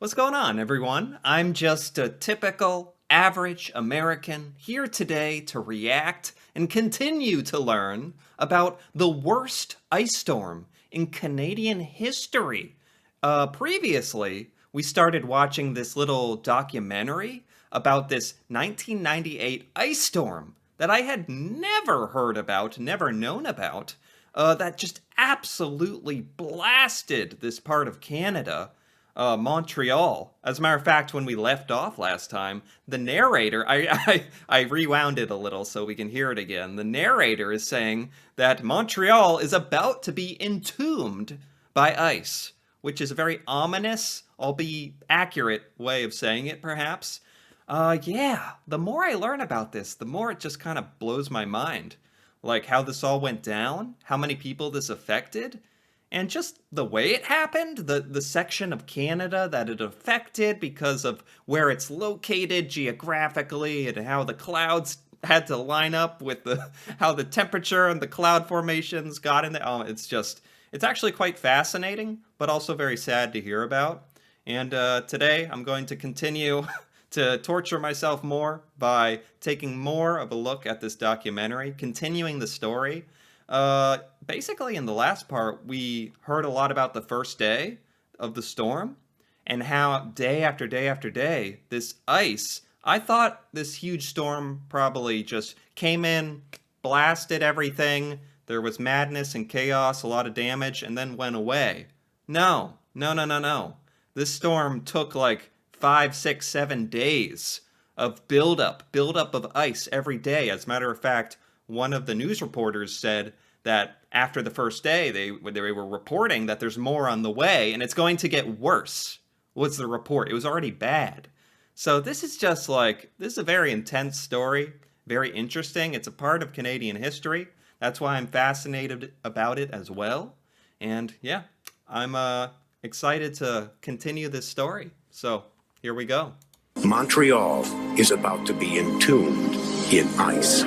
What's going on, everyone? I'm just a typical, average American here today to react and continue to learn about the worst ice storm in Canadian history. Previously, we started watching this little documentary about this 1998 ice storm that I had never heard about, never known about, that just absolutely blasted this part of Canada. Montreal. As a matter of fact, when we left off last time, the narrator, I rewound it a little so we can hear it again. The narrator is saying that Montreal is about to be entombed by ice, which is a very ominous, albeit accurate way of saying it, perhaps. Yeah, the more I learn about this, the more it just kind of blows my mind. Like how this all went down, how many people this affected, and just the way it happened, the section of Canada that it affected because of where it's located geographically and how the clouds had to line up with how the temperature and the cloud formations got in there. Oh, it's actually quite fascinating, but also very sad to hear about. And today I'm going to continue to torture myself more by taking more of a look at this documentary, continuing the story. Basically, in the last part, we heard a lot about the first day of the storm and how day after day after day, this ice, I thought this huge storm probably just came in, blasted everything. There was madness and chaos, a lot of damage, and then went away. No. This storm took like 5, 6, 7 days of buildup of ice every day. As a matter of fact, one of the news reporters said that after the first day, they were reporting that there's more on the way, and it's going to get worse, was the report. It was already bad. So this is a very intense story, very interesting. It's a part of Canadian history. That's why I'm fascinated about it as well. And yeah, I'm excited to continue this story. So here we go. Montreal is about to be entombed in ice.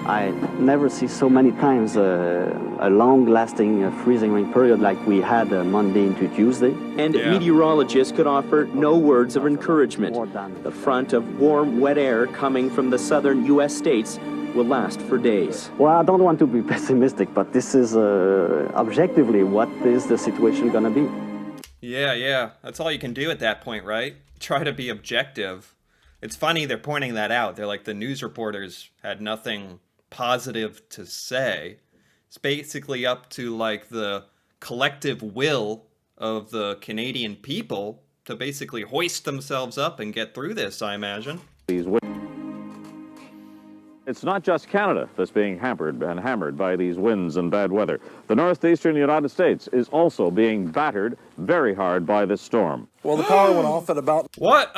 I never see so many times a long-lasting freezing rain period like we had Monday into Tuesday. And meteorologists could offer no words of encouragement. The front of warm, wet air coming from the southern U.S. states will last for days. Well, I don't want to be pessimistic, but this is objectively what is the situation going to be. Yeah. That's all you can do at that point, right? Try to be objective. It's funny they're pointing that out. They're like, the news reporters had nothing positive to say. It's basically up to like the collective will of the Canadian people to basically hoist themselves up and get through this, I imagine. It's not just Canada that's being hammered by these winds and bad weather. The northeastern United States is also being battered very hard by this storm. Well, the power went off at about... What?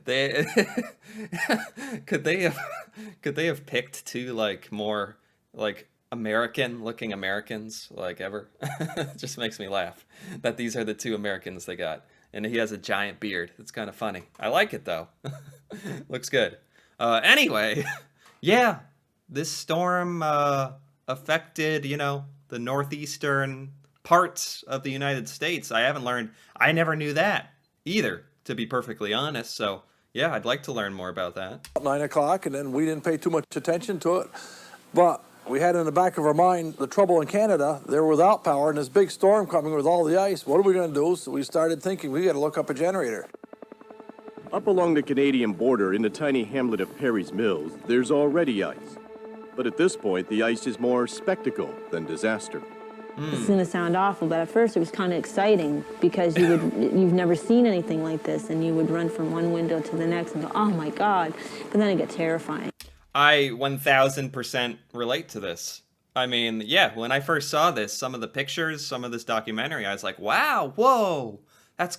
They could they have picked two like more like American looking Americans like ever? It just makes me laugh that these are the two Americans they got, and he has a giant beard. It's kind of funny. I like it though. Looks good. Anyway, yeah, this storm affected the northeastern parts of the United States. I never knew that either, to be perfectly honest. So yeah, I'd like to learn more about that. 9 o'clock, and then we didn't pay too much attention to it. But we had in the back of our mind the trouble in Canada. They were without power, and this big storm coming with all the ice. What are we going to do? So we started thinking we got to look up a generator. Up along the Canadian border in the tiny hamlet of Perry's Mills, there's already ice. But at this point, the ice is more spectacle than disaster. It's going to sound awful, but at first it was kind of exciting because you've never seen anything like this, and you would run from one window to the next and go, oh my God. But then it got terrifying. I 1000% relate to this. I mean, yeah, when I first saw this, some of the pictures, some of this documentary, I was like, wow, whoa, that's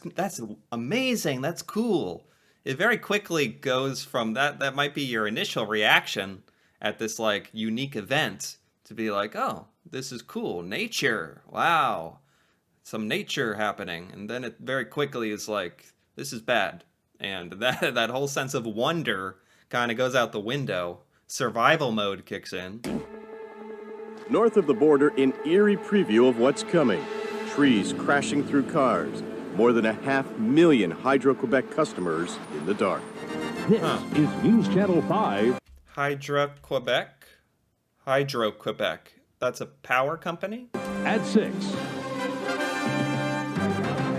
amazing, that's cool. It very quickly goes from that might be your initial reaction at this like unique event to be like, oh, this is cool. Nature. Wow. Some nature happening. And then it very quickly is like, this is bad. And that whole sense of wonder kind of goes out the window. Survival mode kicks in. North of the border, an eerie preview of what's coming. Trees crashing through cars, more than 500,000 Hydro-Quebec customers in the dark. This is News Channel 5. Hydro-Quebec? Hydro-Quebec. That's a power company? At 6.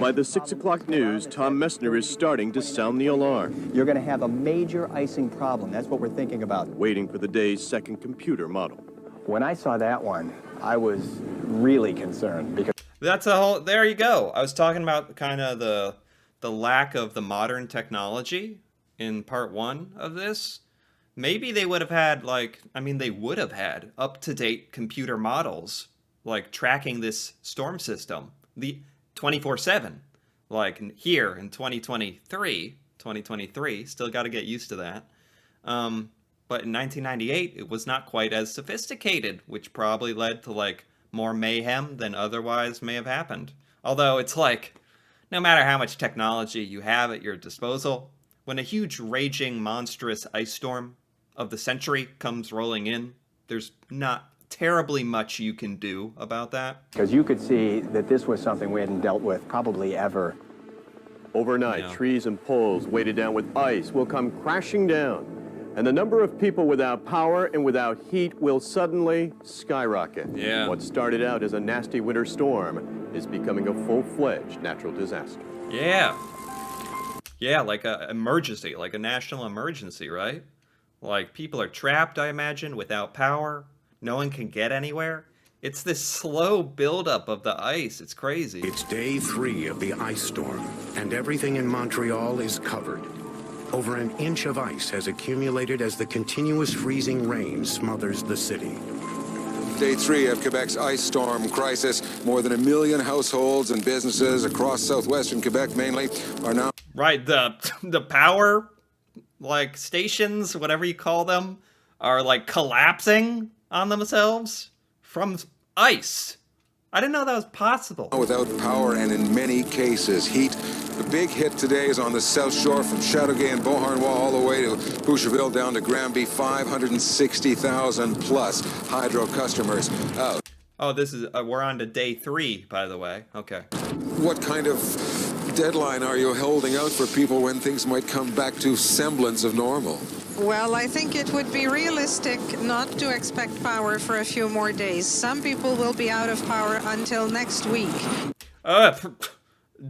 By the 6 o'clock news, Tom Messner is starting to sound the alarm, You're going to have a major icing problem. That's what we're thinking about. waiting for the day's second computer model. When I saw that one, I was really concerned because That's a whole, there you go. I was talking about kind of the lack of the modern technology in part 1 of this. Maybe they would have had they would have had up-to-date computer models like tracking this storm system the 24/7. Like here in 2023, still got to get used to that. But in 1998, it was not quite as sophisticated, which probably led to like more mayhem than otherwise may have happened. Although it's like, no matter how much technology you have at your disposal, when a huge, raging, monstrous ice storm of the century comes rolling in, there's not terribly much you can do about that. you could see that this was something we hadn't dealt with probably ever. Overnight, Yeah. trees and poles weighted down with ice will come crashing down, and the number of people without power and without heat will suddenly skyrocket. Yeah. What started out as a nasty winter storm is becoming a full-fledged natural disaster. Yeah. Yeah, like a emergency, like a national emergency, right? Like people are trapped, I imagine, without power. No one can get anywhere. It's this slow buildup of the ice. It's crazy. It's day 3 of the ice storm, and everything in Montreal is covered. Over an inch of ice has accumulated as the continuous freezing rain smothers the city. Day 3 of Quebec's ice storm crisis. More than 1 million households and businesses across southwestern Quebec mainly are now... Right, the power, like, stations, whatever you call them, are, like, collapsing on themselves from ice. I didn't know that was possible. without power and in many cases heat. The big hit today is on the south shore from Chateauguay and Beauharnois all the way to Boucherville down to Granby. 560,000 plus hydro customers out. Oh, this is, we're on to day 3, by the way. Okay. What kind of deadline are you holding out for people when things might come back to semblance of normal? Well, I think it would be realistic not to expect power for a few more days. Some people will be out of power until next week.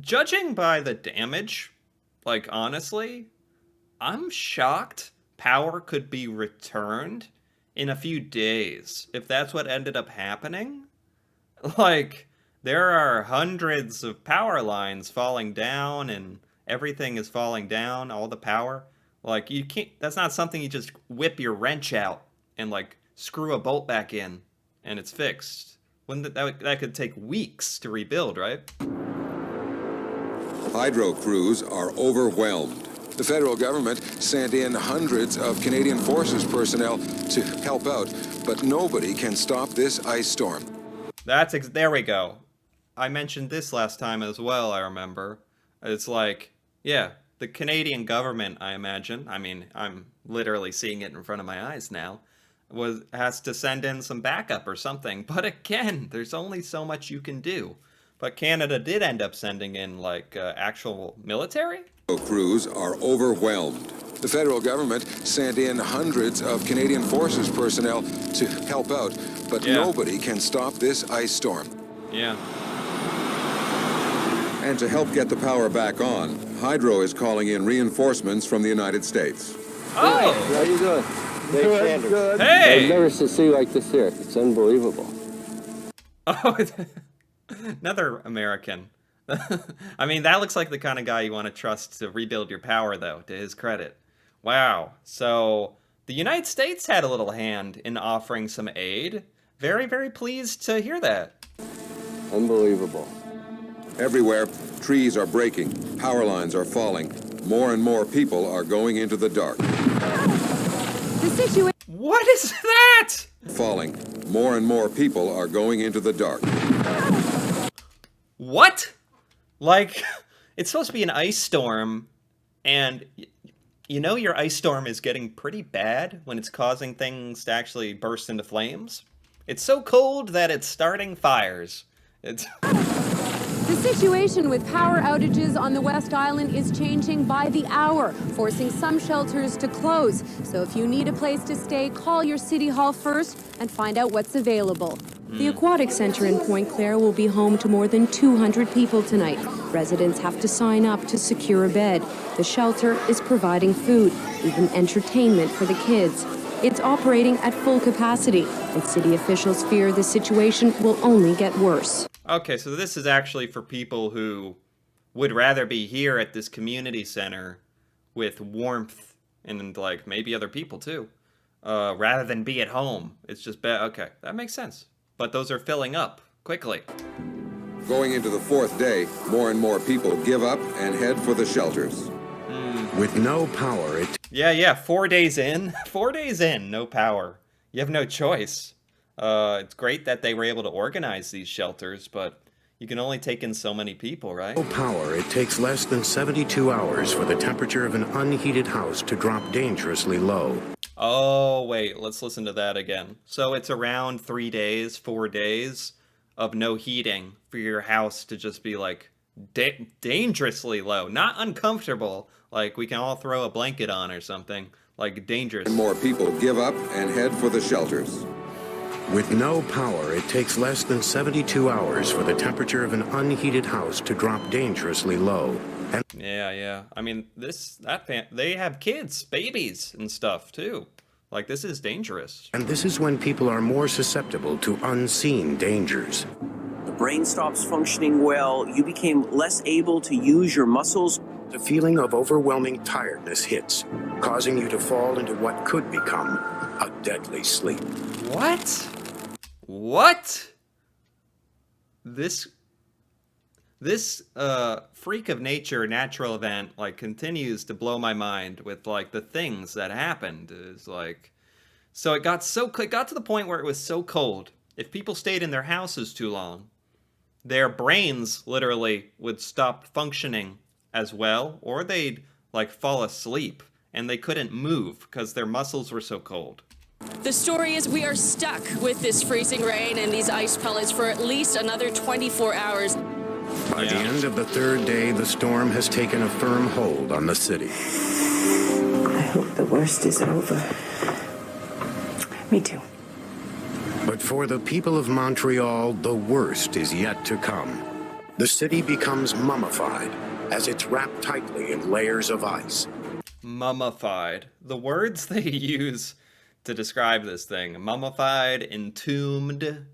Judging by the damage, like, honestly, I'm shocked power could be returned in a few days, if that's what ended up happening. Like, there are hundreds of power lines falling down, and everything is falling down, all the power. Like, you can't, that's not something you just whip your wrench out and, like, screw a bolt back in, and it's fixed. Wouldn't that could take weeks to rebuild, right? Hydro crews are overwhelmed. The federal government sent in hundreds of Canadian Forces personnel to help out, but nobody can stop this ice storm. There we go. I mentioned this last time as well, I remember. It's like, yeah, the Canadian government, I imagine, I mean, I'm literally seeing it in front of my eyes now, has to send in some backup or something. But again, there's only so much you can do. But Canada did end up sending in, like, actual military? Crews are overwhelmed. The federal government sent in hundreds of Canadian Forces personnel to help out, but nobody can stop this ice storm. Yeah. And to help get the power back on, Hydro is calling in reinforcements from the United States. Oh! How you doing? Dave Sanders. Hey! I've never seen see like this here. It's unbelievable. Oh, another American. I mean, that looks like the kind of guy you want to trust to rebuild your power, though, to his credit. Wow. So, the United States had a little hand in offering some aid. Very, very pleased to hear that. Unbelievable. Everywhere, trees are breaking, power lines are falling. More and more people are going into the dark. What is that? Falling. More and more people are going into the dark. What? Like, it's supposed to be an ice storm, and you know your ice storm is getting pretty bad when it's causing things to actually burst into flames. It's so cold that it's starting fires. It's The situation with power outages on the West Island is changing by the hour, forcing some shelters to close. So if you need a place to stay, call your city hall first and find out what's available. The Aquatic Center in Point Claire will be home to more than 200 people tonight. Residents have to sign up to secure a bed. The shelter is providing food, even entertainment for the kids. It's operating at full capacity, and city officials fear the situation will only get worse. Okay, so this is actually for people who would rather be here at this community center with warmth and like maybe other people too, rather than be at home. It's just bad. Okay, that makes sense. But those are filling up quickly. Going into the fourth day, more and more people give up and head for the shelters. With no power, Yeah, 4 days in. 4 days in, no power. You have no choice. It's great that they were able to organize these shelters, but you can only take in so many people, right? no power, it takes less than 72 hours for the temperature of an unheated house to drop dangerously low. Oh, wait, let's listen to that again. So it's around 3 days, 4 days of no heating for your house to just be like dangerously low. Not uncomfortable, like we can all throw a blanket on or something, like dangerous. And more people give up and head for the shelters. With no power, it takes less than 72 hours for the temperature of an unheated house to drop dangerously low. And Yeah. I mean, they have kids, babies, and stuff too. Like, this is dangerous. And this is when people are more susceptible to unseen dangers. The brain stops functioning well. You became less able to use your muscles. The feeling of overwhelming tiredness hits, causing you to fall into what could become a deadly sleep. What? This freak of nature natural event like continues to blow my mind with like the things that happened. Is like, so it got to the point where it was so cold. If people stayed in their houses too long, their brains literally would stop functioning as well, or they'd like fall asleep and they couldn't move because their muscles were so cold. The story is we are stuck with this freezing rain and these ice pellets for at least another 24 hours. By the end of the third day, the storm has taken a firm hold on the city. I hope the worst is over. Me too. But for the people of Montreal, the worst is yet to come. The city becomes mummified as it's wrapped tightly in layers of ice. Mummified. The words they use to describe this thing. Mummified, entombed.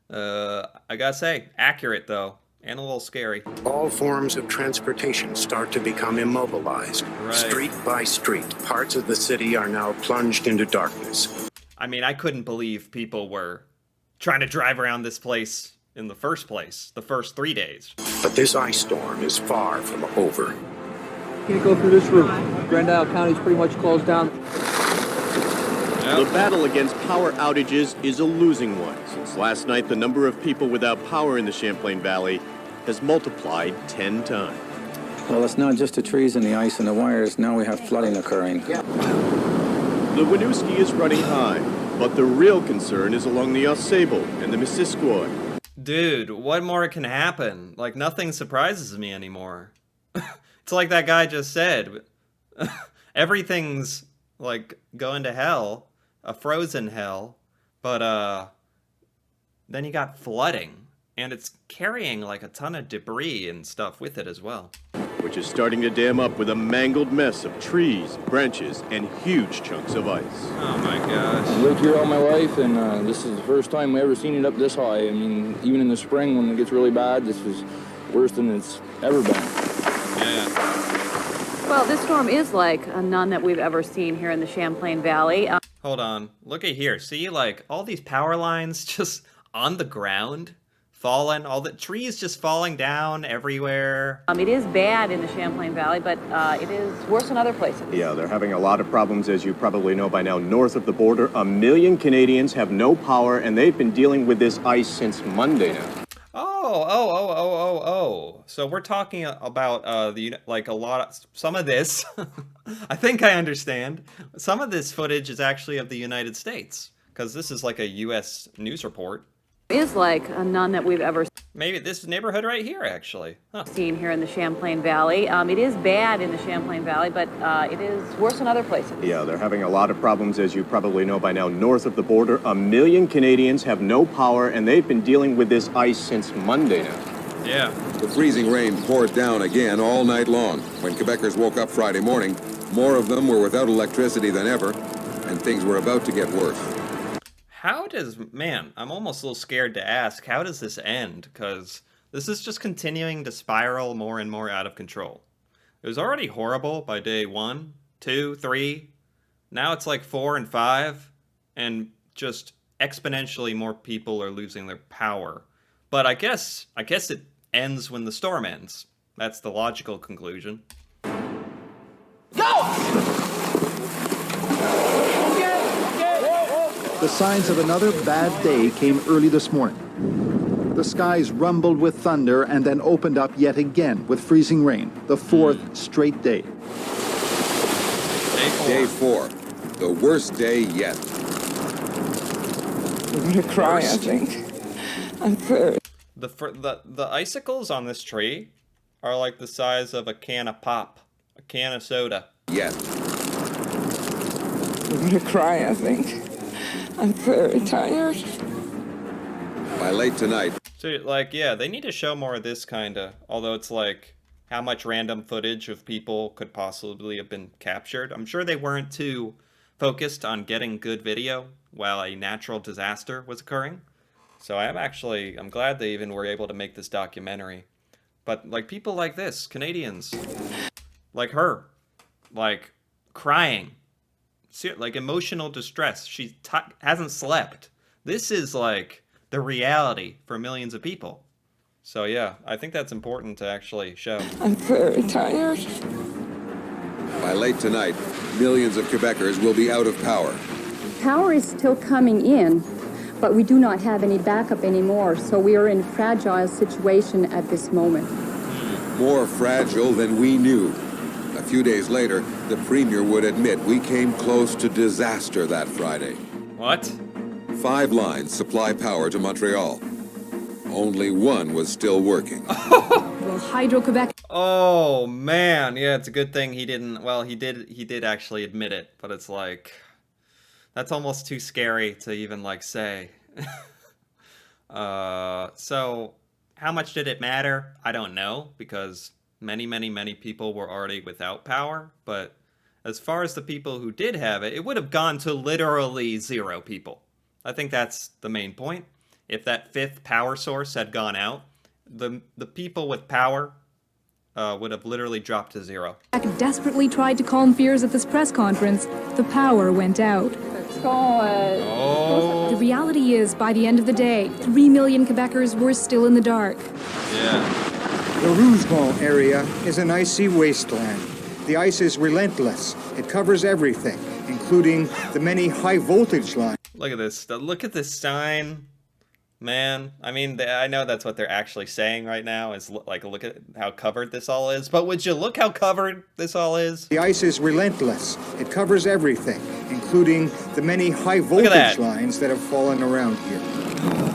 I gotta say, accurate though. And a little scary. All forms of transportation start to become immobilized. Right. Street by street, parts of the city are now plunged into darkness. I mean, I couldn't believe people were trying to drive around this place in the first place, the first 3 days. But this ice storm is far from over. Can't go through this route. Grand Isle County's pretty much closed down. The battle against power outages is a losing one. Since last night, the number of people without power in the Champlain Valley has multiplied 10 times. Well, it's not just the trees and the ice and the wires. Now we have flooding occurring. The Winooski is running high, but the real concern is along the Ausable and the Missisquoi. Dude, what more can happen? Like, nothing surprises me anymore. It's like that guy just said. Everything's, like, going to hell. A frozen hell. But, then you got flooding. And it's carrying, like, a ton of debris and stuff with it as well. Which is starting to dam up with a mangled mess of trees, branches, and huge chunks of ice. Oh my gosh. I've lived here all my life, and this is the first time we ever seen it up this high. I mean, even in the spring when it gets really bad, this was worse than it's ever been. Yeah. Well, this storm is like none that we've ever seen here in the Champlain Valley. Hold on. Look at here. See, like, all these power lines just on the ground? Fallen, all the trees just falling down everywhere. It is bad in the Champlain Valley, but it is worse in other places. Yeah, they're having a lot of problems, as you probably know by now. North of the border, 1 million Canadians have no power, and they've been dealing with this ice since Monday now. Oh. So we're talking about some of this. I think I understand. Some of this footage is actually of the United States, because this is like a U.S. news report. Is like none that we've ever Maybe this neighborhood right here, actually. Huh. seen here in the Champlain Valley. It is bad in the Champlain Valley, but it is worse in other places. Yeah, they're having a lot of problems, as you probably know by now. North of the border, 1 million Canadians have no power, and they've been dealing with this ice since Monday now. Yeah. The freezing rain poured down again all night long. When Quebecers woke up Friday morning, more of them were without electricity than ever, and things were about to get worse. How does, man, I'm almost a little scared to ask, how does this end? Because this is just continuing to spiral more and more out of control. It was already horrible by day 1, 2, 3. Now it's like 4 and 5, and just exponentially more people are losing their power. But I guess it ends when the storm ends. That's the logical conclusion. The signs of another bad day came early this morning. The skies rumbled with thunder and then opened up yet again with freezing rain, the 4th straight day. Day 4, the worst day yet. I'm gonna cry, I think. I'm very... The icicles on this tree are like the size of a can of pop, a can of soda. Yet. I'm gonna cry, I think. I'm very tired. By late tonight. So, like, yeah, they need to show more of this kind of, although it's like, how much random footage of people could possibly have been captured. I'm sure they weren't too focused on getting good video while a natural disaster was occurring. So I'm glad they even were able to make this documentary. But, like, people like this, Canadians, like her, like, crying, like emotional distress. She hasn't slept. This is like the reality for millions of people. So yeah, I think that's important to actually show. I'm very tired. By late tonight, millions of Quebecers will be out of power. Power is still coming in, but we do not have any backup anymore, so we are in a fragile situation at this moment. More fragile than we knew. A few days later, the Premier would admit we came close to disaster that Friday. What? 5 lines supply power to Montreal. Only one was still working. Well, Hydro-Quebec... Oh, man. Yeah, it's a good thing he didn't... Well, he did actually admit it, but it's like... That's almost too scary to even, like, say. So, how much did it matter? I don't know, because... Many people were already without power, but as far as the people who did have it, it would have gone to literally 0 people. I think that's the main point. If that 5th power source had gone out, the people with power would have literally dropped to 0. desperately tried to calm fears at this press conference. The power went out. Oh. The reality is, by the end of the day, 3 million Quebecers were still in the dark. Yeah. The Rougemont area is an icy wasteland. The ice is relentless. It covers everything, including the many high-voltage lines. Look at this. Look at this sign. Man, I mean, I know that's what they're actually saying right now, is like, look at how covered this all is. But would you look how covered this all is? The ice is relentless. It covers everything, including the many high-voltage lines that have fallen around here.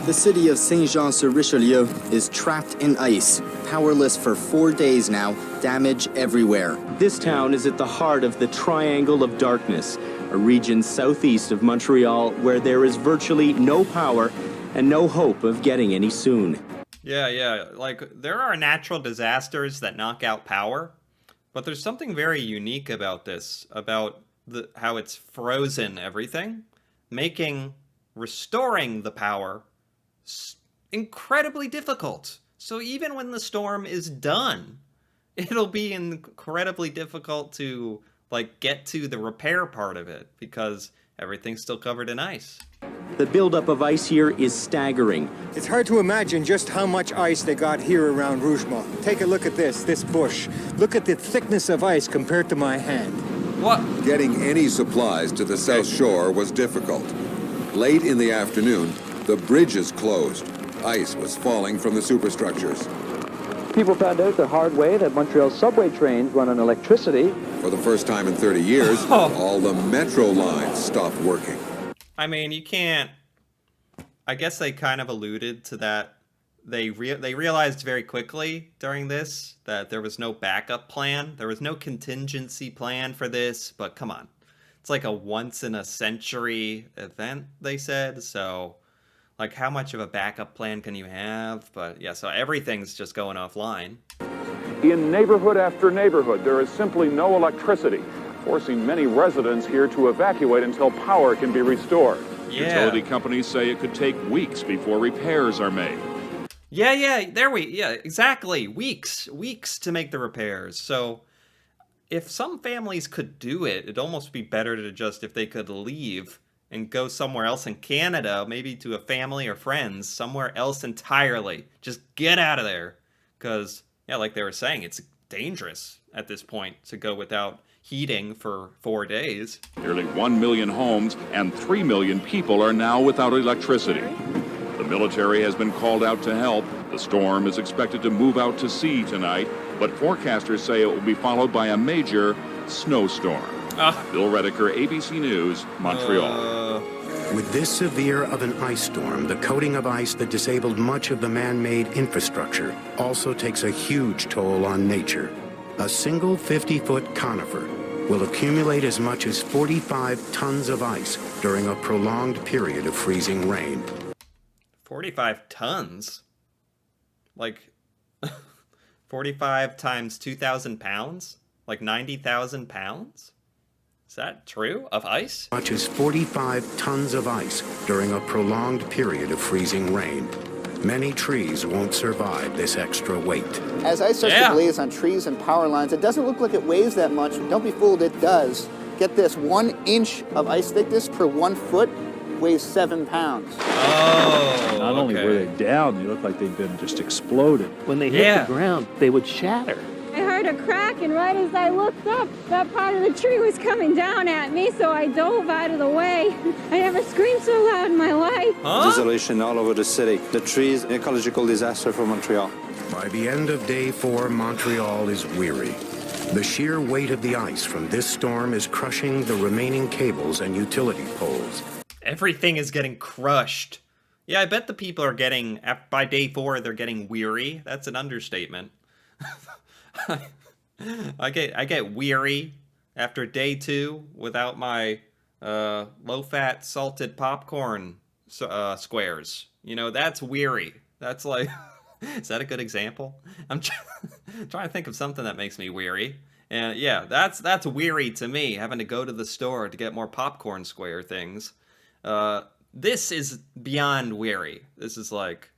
The city of Saint-Jean-sur-Richelieu is trapped in ice, powerless for 4 days now, damage everywhere. This town is at the heart of the Triangle of Darkness, a region southeast of Montreal where there is virtually no power and no hope of getting any soon. Yeah, like, there are natural disasters that knock out power, but there's something very unique about this, about how it's frozen everything, making restoring the power incredibly difficult. So even when the storm is done, it'll be incredibly difficult to, like, get to the repair part of it because everything's still covered in ice. The buildup of ice here is staggering. It's hard to imagine just how much ice they got here around Rougemont. Take a look at this bush. Look at the thickness of ice compared to my hand. What? Getting any supplies to the South Shore was difficult. Late in the afternoon, the bridges closed. Ice was falling from the superstructures. People found out the hard way that Montreal's subway trains run on electricity. For the first time in 30 years, all the metro lines stopped working. I mean, you can't... I guess they kind of alluded to that. They realized very quickly during this that there was no backup plan. There was no contingency plan for this, but come on. It's like a once in a century event, they said. So, like, how much of a backup plan can you have? But yeah, so everything's just going offline. In neighborhood after neighborhood, there is simply no electricity, forcing many residents here to evacuate until power can be restored. Yeah. Utility companies say it could take weeks before repairs are made. Yeah, exactly. Weeks to make the repairs. So if some families could do it, it'd almost be better to just, if they could leave and go somewhere else in Canada, maybe to a family or friends, somewhere else entirely. Just get out of there. Because, yeah, like they were saying, it's dangerous at this point to go without heating for 4 days. Nearly 1 million homes and 3 million people are now without electricity. The military has been called out to help. The storm is expected to move out to sea tonight, but forecasters say it will be followed by a major snowstorm. Bill Rediker, ABC News, Montreal. With this severe of an ice storm, the coating of ice that disabled much of the man-made infrastructure also takes a huge toll on nature. A single 50-foot conifer will accumulate as much as 45 tons of ice during a prolonged period of freezing rain. 45 tons? Like, 45 times 2,000 pounds? Like 90,000 pounds? Is that true? Of ice? Much as 45 tons of ice during a prolonged period of freezing rain. Many trees won't survive this extra weight. As ice starts to blaze on trees and power lines, it doesn't look like it weighs that much. Don't be fooled, it does. Get this, 1 inch of ice thickness per 1 foot weighs 7 pounds. Oh, Not only were they down, they looked like they'd been just exploded. When they hit the ground, they would shatter. I heard a crack, and right as I looked up, that part of the tree was coming down at me, so I dove out of the way. I never screamed so loud in my life. Desolation all over the city. The trees, ecological disaster for Montreal. By the end of day 4, Montreal is weary. The sheer weight of the ice from this storm is crushing the remaining cables and utility poles. Everything is getting crushed. Yeah, I bet the people are getting, by day 4, they're getting weary. That's an understatement. I get weary after day 2 without my low-fat salted popcorn squares. You know, that's weary. That's like, is that a good example? I'm trying to think of something that makes me weary. And yeah, that's weary to me, having to go to the store to get more popcorn square things. This is beyond weary. This is like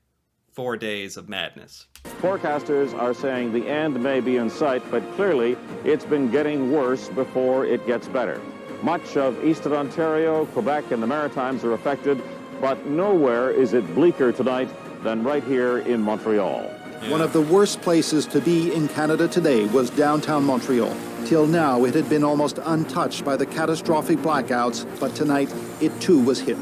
4 days of madness. Forecasters are saying the end may be in sight, but clearly it's been getting worse before it gets better. Much of eastern Ontario, Quebec, and the Maritimes are affected, but nowhere is it bleaker tonight than right here in Montreal. One of the worst places to be in Canada today was downtown Montreal. Till now, it had been almost untouched by the catastrophic blackouts, but tonight, it too was hit.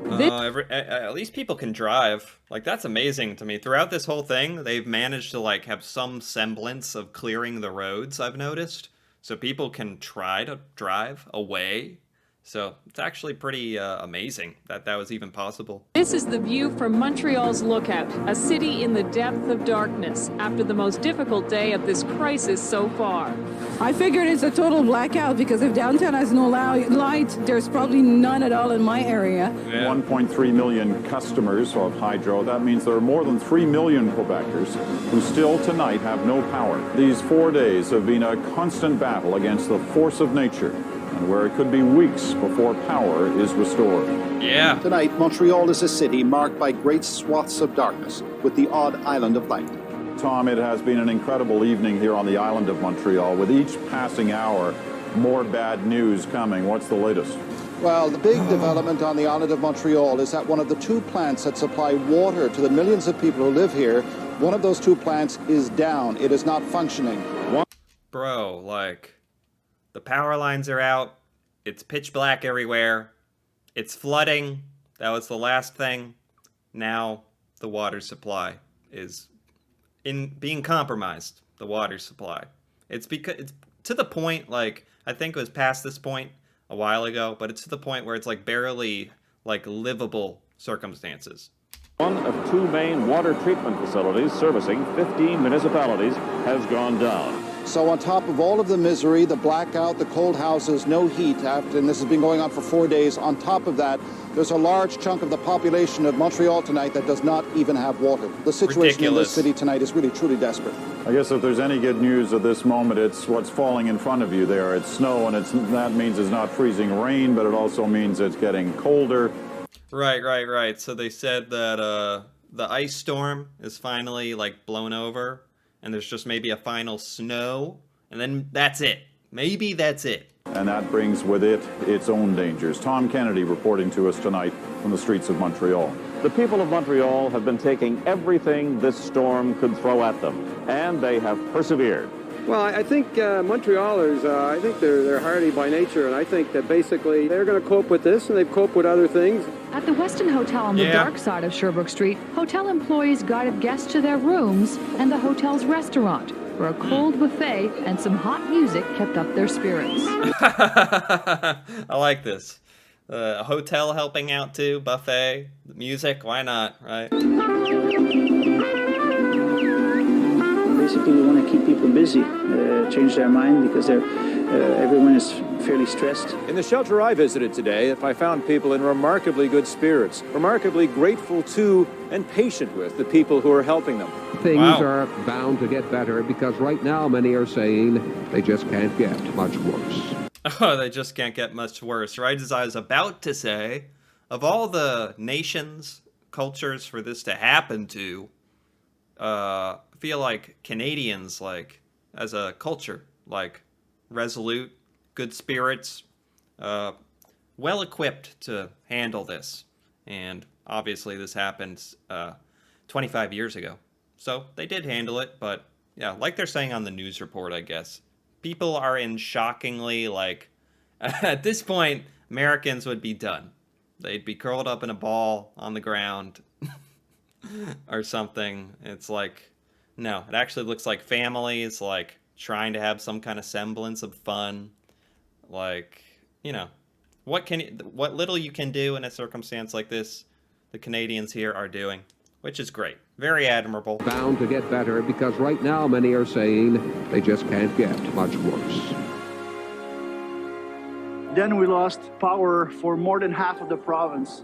At least people can drive. Like, that's amazing to me. Throughout this whole thing, they've managed to, like, have some semblance of clearing the roads, I've noticed. So people can try to drive away. So it's actually pretty amazing that that was even possible. This is the view from Montreal's Lookout, a city in the depth of darkness after the most difficult day of this crisis so far. I figured it's a total blackout because if downtown has no light, there's probably none at all in my area. 1.3 million customers of hydro. That means there are more than 3 million Quebecers who still tonight have no power. These 4 days have been a constant battle against the force of nature, and where it could be weeks before power is restored. Yeah. Tonight, Montreal is a city marked by great swaths of darkness, with the odd island of light. Tom, it has been an incredible evening here on the island of Montreal. With each passing hour, more bad news coming. What's the latest? Well, the big development on the island of Montreal is that one of the 2 plants that supply water to the millions of people who live here, one of those 2 plants is down. It is not functioning. Bro, like, the power lines are out. It's pitch black everywhere. It's flooding. That was the last thing. Now the water supply is being compromised. The water supply. It's because it's to the point, like, I think it was past this point a while ago, but it's to the point where it's like barely like livable circumstances. One of two main water treatment facilities servicing 15 municipalities has gone down. So on top of all of the misery, the blackout, the cold houses, no heat, and this has been going on for 4 days, on top of that, there's a large chunk of the population of Montreal tonight that does not even have water. The situation in this city tonight is really, truly desperate. I guess if there's any good news at this moment, it's what's falling in front of you there. It's snow, and that means it's not freezing rain, but it also means it's getting colder. Right. So they said that the ice storm is finally, like, blown over, and there's just maybe a final snow, and then that's it. Maybe that's it. And that brings with it its own dangers. Tom Kennedy reporting to us tonight from the streets of Montreal. The people of Montreal have been taking everything this storm could throw at them, and they have persevered. Well, I think Montrealers, I think they're hardy by nature, and I think that basically they're going to cope with this, and they've coped with other things. At the Westin Hotel on the dark side of Sherbrooke Street, hotel employees guided guests to their rooms and the hotel's restaurant, where a cold buffet and some hot music kept up their spirits. I like this. A hotel helping out too, buffet, music, why not, right? Basically, we want to keep people busy, change their mind because everyone is fairly stressed. In the shelter I visited today, I found people in remarkably good spirits, remarkably grateful to and patient with the people who are helping them. Things are bound to get better because right now many are saying they just can't get much worse. Oh, they just can't get much worse, right? As I was about to say, of all the nations, cultures for this to happen to, I feel like Canadians, like, as a culture, like, resolute, good spirits, well equipped to handle this. And obviously this happened 25 years ago. So they did handle it, but yeah, like they're saying on the news report, I guess, people are in shockingly, like, at this point, Americans would be done. They'd be curled up in a ball on the ground or something. It's like, no, it actually looks like families, like, trying to have some kind of semblance of fun. Like, you know, what little you can do in a circumstance like this, the Canadians here are doing, which is great. Very admirable. Bound to get better because right now many are saying they just can't get much worse. Then we lost power for more than half of the province.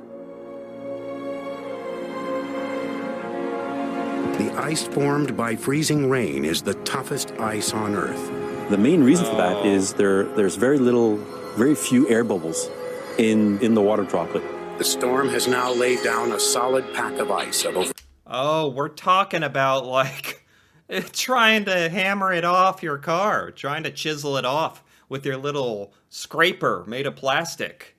The ice formed by freezing rain is the toughest ice on Earth. The main reason for that is there's very few air bubbles in the water droplet. The storm has now laid down a solid pack of ice of over... Oh, we're talking about, like, trying to hammer it off your car, trying to chisel it off with your little scraper made of plastic.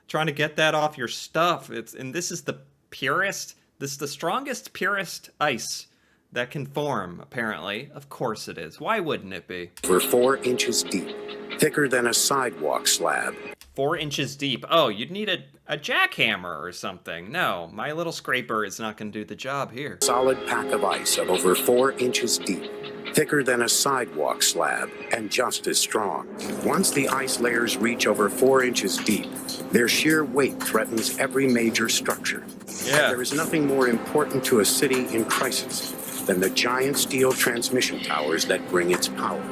Trying to get that off your stuff. And this is the purest, this is the strongest, purest ice that can form, apparently. Of course it is. Why wouldn't it be? Over 4 inches deep, thicker than a sidewalk slab. 4 inches deep. Oh, you'd need a jackhammer or something. No, my little scraper is not going to do the job here. Solid pack of ice of over 4 inches deep, thicker than a sidewalk slab, and just as strong. Once the ice layers reach over 4 inches deep, their sheer weight threatens every major structure. Yeah. There is nothing more important to a city in crisis than the giant steel transmission towers that bring its power.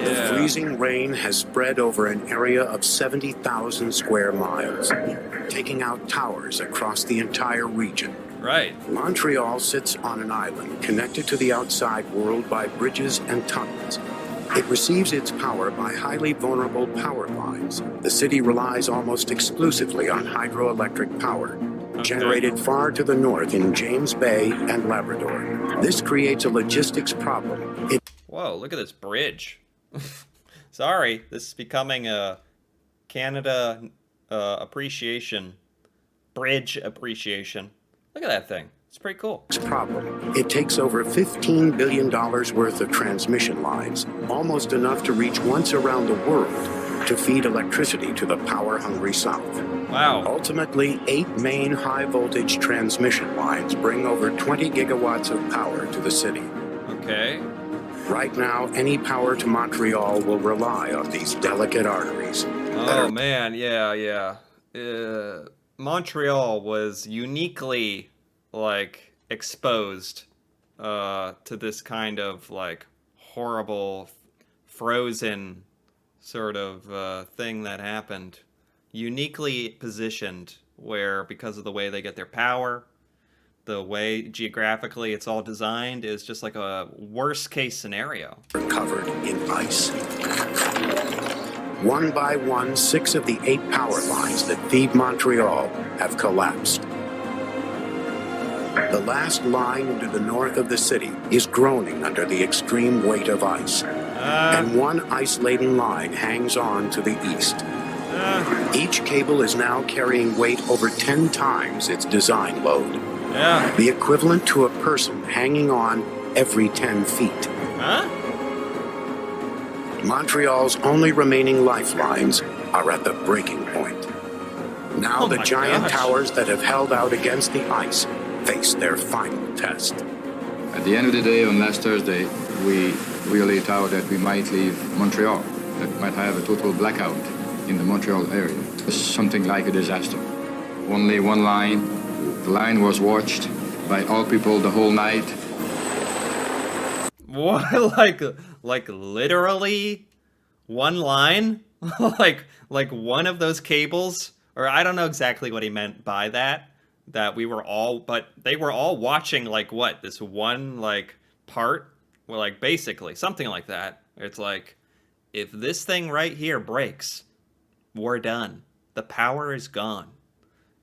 Yeah. The freezing rain has spread over an area of 70,000 square miles, taking out towers across the entire region. Right. Montreal sits on an island connected to the outside world by bridges and tunnels. It receives its power by highly vulnerable power lines. The city relies almost exclusively on hydroelectric power, generated far to the north in James Bay and Labrador. This creates a logistics problem. Whoa, look at this bridge. Sorry, this is becoming a Canada appreciation, bridge appreciation. Look at that thing. It's pretty cool. Problem. It takes over $15 billion worth of transmission lines, almost enough to reach once around the world to feed electricity to the power-hungry South. Wow. Ultimately, 8 main high-voltage transmission lines bring over 20 gigawatts of power to the city. Okay. Right now, any power to Montreal will rely on these delicate arteries. Oh, man, yeah. Montreal was uniquely, like, exposed to this kind of, like, horrible, frozen sort of thing that happened. Uniquely positioned, where because of the way they get their power, the way geographically it's all designed, is just like a worst case scenario. Covered in ice. One by one, 6 of the 8 power lines that feed Montreal have collapsed. The last line into the north of the city is groaning under the extreme weight of ice. And one ice-laden line hangs on to the east. Each cable is now carrying weight over 10 times its design load. The equivalent to a person hanging on every 10 feet. Montreal's only remaining lifelines are at the breaking point. Now the giant towers that have held out against the ice face their final test. At the end of the day, on last Thursday, we really thought that we might leave Montreal, that might have a total blackout in the Montreal area. It was something like a disaster. Only one line. The line was watched by all people the whole night. What? Like literally one line? like one of those cables? Or I don't know exactly what he meant by that. That we were all, but they were all watching, like, what? This one, like, part? Well, like, basically, something like that. It's like, if this thing right here breaks, we're done. The power is gone.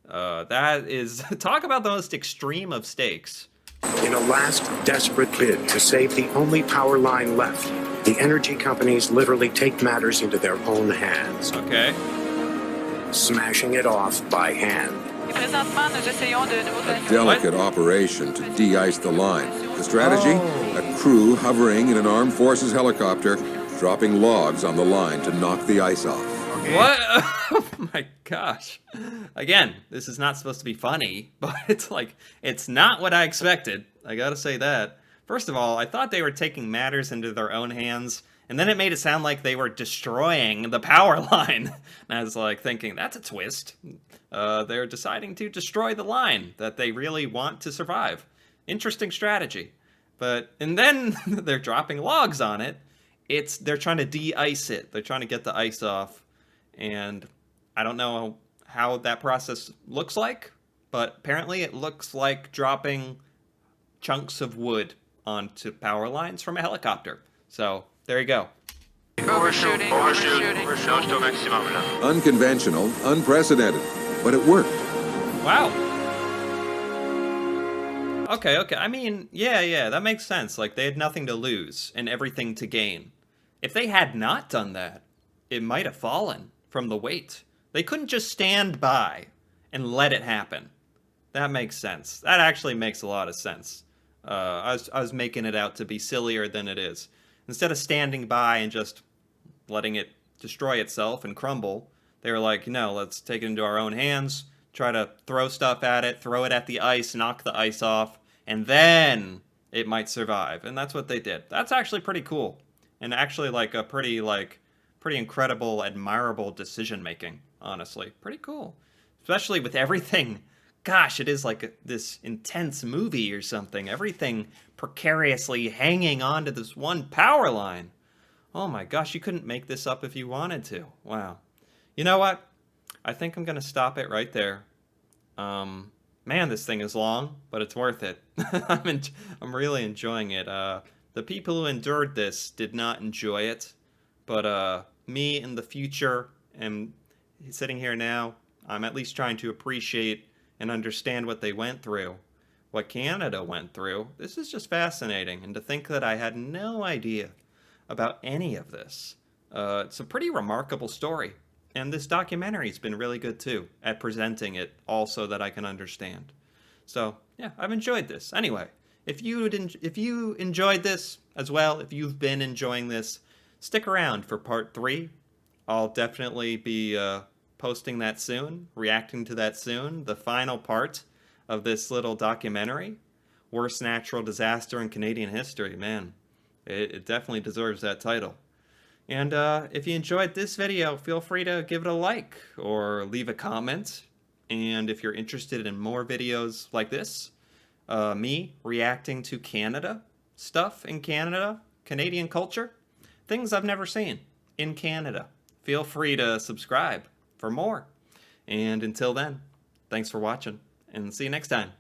That is, talk about the most extreme of stakes. In a last desperate bid to save the only power line left, the energy companies literally take matters into their own hands. Okay. Smashing it off by hand. A delicate operation to de-ice the line. The strategy? A crew hovering in an armed forces helicopter, dropping logs on the line to knock the ice off. What? Oh my gosh. Again, this is not supposed to be funny, but it's like, it's not what I expected. I gotta say that. First of all, I thought they were taking matters into their own hands, and then it made it sound like they were destroying the power line. And I was like thinking, that's a twist. They're deciding to destroy the line that they really want to survive. Interesting strategy. And then they're dropping logs on it. They're trying to de-ice it. They're trying to get the ice off. And I don't know how that process looks like, but apparently it looks like dropping chunks of wood onto power lines from a helicopter. So there you go. Overshooting. Unconventional, unprecedented, but it worked. Wow. Okay. I mean, yeah, that makes sense. Like, they had nothing to lose and everything to gain. If they had not done that, it might have fallen from the weight. They couldn't just stand by and let it happen. That makes sense. That actually makes a lot of sense. I was making it out to be sillier than it is. Instead of standing by and just letting it destroy itself and crumble, they were like, no, let's take it into our own hands, try to throw stuff at it, throw it at the ice, knock the ice off, and then it might survive. And that's what they did. That's actually pretty cool. And actually like a pretty incredible, admirable decision-making, honestly. Pretty cool. Especially with everything. Gosh, it is like this intense movie or something. Everything precariously hanging on to this one power line. Oh my gosh, you couldn't make this up if you wanted to. Wow. You know what? I think I'm going to stop it right there. Man, this thing is long, but it's worth it. I'm really enjoying it. The people who endured this did not enjoy it. But me in the future, and sitting here now, I'm at least trying to appreciate and understand what they went through, what Canada went through. This is just fascinating, and to think that I had no idea about any of this. It's a pretty remarkable story, and this documentary's been really good too at presenting it all so that I can understand. So yeah, I've enjoyed this. Anyway, if you enjoyed this as well, if you've been enjoying this, stick around for part 3. I'll definitely be posting that soon, reacting to that soon, the final part of this little documentary. Worst natural disaster in Canadian history, man. It definitely deserves that title. And if you enjoyed this video, feel free to give it a like or leave a comment. And if you're interested in more videos like this, me reacting to Canada, stuff in Canada, Canadian culture, things I've never seen in Canada, feel free to subscribe for more. And until then, thanks for watching, and see you next time.